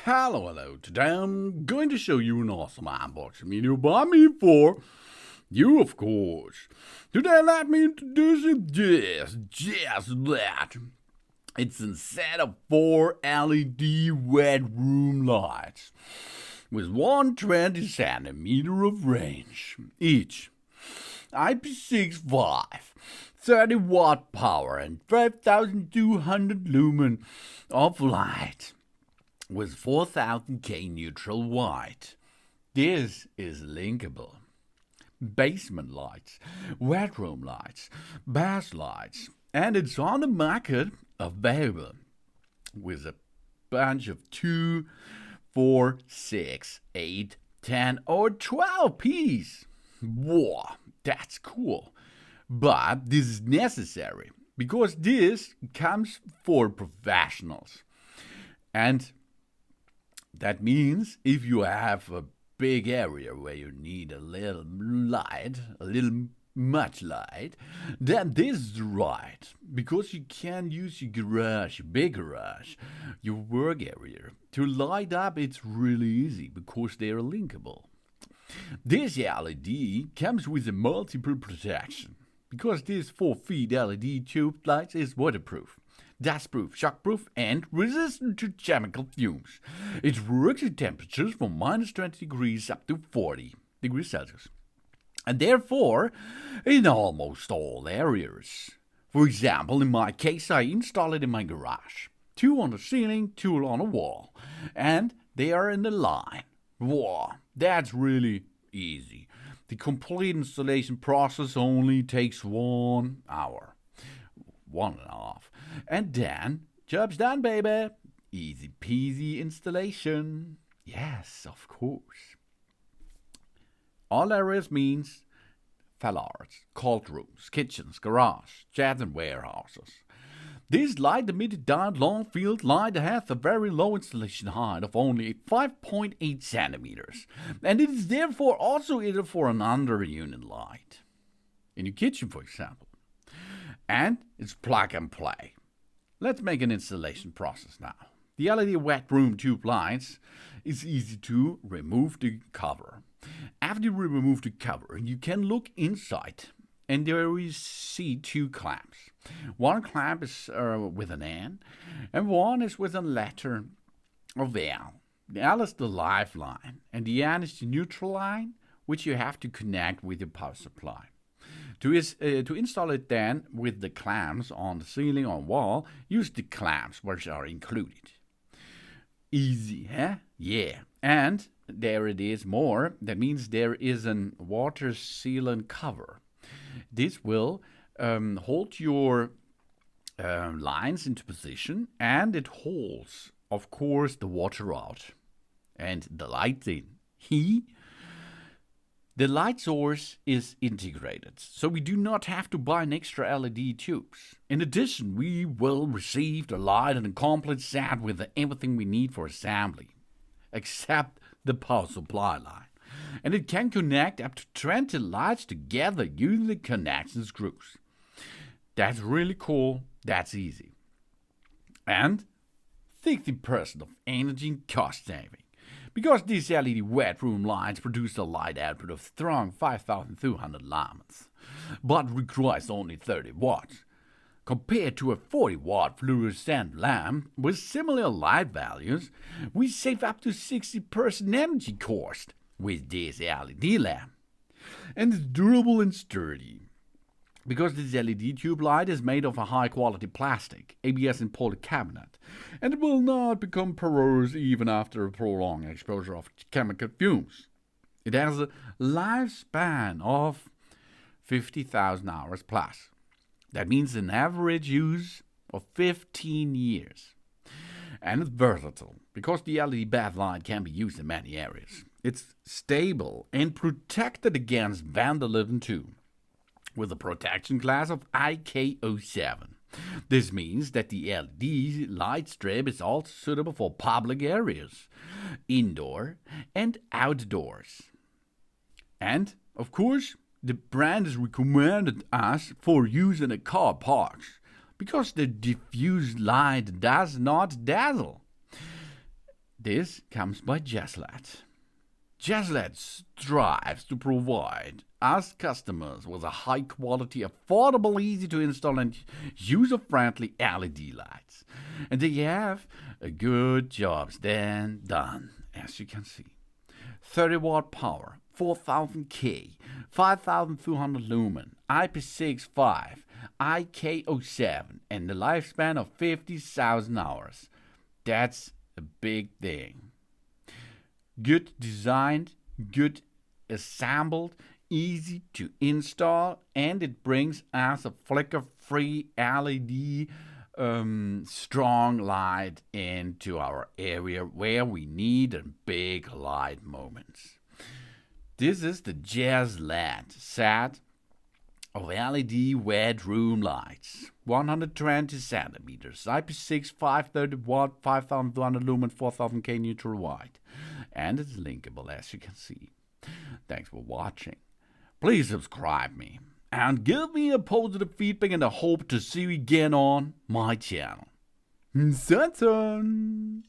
Hello. Today I'm going to show you an awesome unboxing video by me for you, of course. Today let me introduce you just that. It's a set of 4 LED wet room lights with 120 centimeter of range each. IP65, 30 watt power and 5200 lumen of light with 4000K neutral white. This is linkable. Basement lights, wet room lights, bath lights, and it's on the market available with a bunch of 2, 4, 6, 8, 10 or 12 piece. Wow, that's cool. But this is necessary because this comes for professionals. And that means if you have a big area where you need a little light, a little much light, then this is right. Because you can use your garage, your big garage, your work area to light up. It's really easy because they are linkable. This LED comes with a multiple protection because this 4 feet LED tube light is waterproof, dustproof, shockproof, and resistant to chemical fumes. It works at temperatures from -20 degrees up to 40 degrees Celsius, and therefore in almost all areas. For example, in my case, I install it in my garage. 2 on the ceiling, 2 on the wall, and they are in the line. Wow, that's really easy. The complete installation process only takes 1 hour. 1.5. And then, job's done, baby. Easy peasy installation. Yes, of course. All areas means fallars, cold rooms, kitchens, garage, sheds and warehouses. This light emitted diode long field light has a very low installation height of only 5.8 centimeters, and it is therefore also either for an under unit light in your kitchen, for example. And it's plug and play. Let's make an installation process now. The LED wet room tube lights is easy to remove the cover. After you remove the cover, you can look inside, and there you see 2 clamps. One clamp is with an N, and one is with a letter of L. The L is the lifeline, and the N is the neutral line, which you have to connect with your power supply. To install it then with the clamps on the ceiling or wall, use the clamps which are included. Easy, huh? Yeah. And there it is more. That means there is a water sealant cover. This will hold your lines into position, and it holds, of course, the water out and the light in. The light source is integrated, so we do not have to buy an extra LED tubes. In addition, we will receive the light and a complete set with everything we need for assembly, except the power supply line. And it can connect up to 20 lights together using the connection screws. That's really cool, that's easy. And 60% of energy and cost saving. Because these LED wet room lights produce a light output of strong 5200 lumens, but requires only 30 watts. Compared to a 40 watt fluorescent lamp with similar light values, we save up to 60% energy cost with this LED lamp. And it's durable and sturdy. Because this LED tube light is made of a high quality plastic, ABS and polycarbonate, and it will not become porous even after a prolonged exposure of chemical fumes. It has a lifespan of 50,000 hours plus. That means an average use of 15 years. And it's versatile, because the LED backlight can be used in many areas. It's stable and protected against vandalism too, with a protection class of IK07. This means that the LED light strip is also suitable for public areas, indoor and outdoors. And, of course, the brand is recommended us for use in a car parks, because the diffused light does not dazzle. This comes by Jazzlet. Jazzlet strives to provide us customers with a high quality, affordable, easy to install and user-friendly LED lights. And they have a good jobs then done, as you can see. 30 watt power, 4000 K, 5200 lumen, IP65, IK07, and the lifespan of 50,000 hours. That's a big thing. Good designed, good assembled, easy to install, and it brings us a flicker-free LED strong light into our area where we need a big light moments. This is the Jazzlet set of LED wet room lights, 120 centimeters, IP6, 530 watt, 5200 lumen, 4000 K neutral white, and it's linkable as you can see. Thanks for watching. Please subscribe me and give me a positive feedback, and I hope to see you again on my channel. Saturn.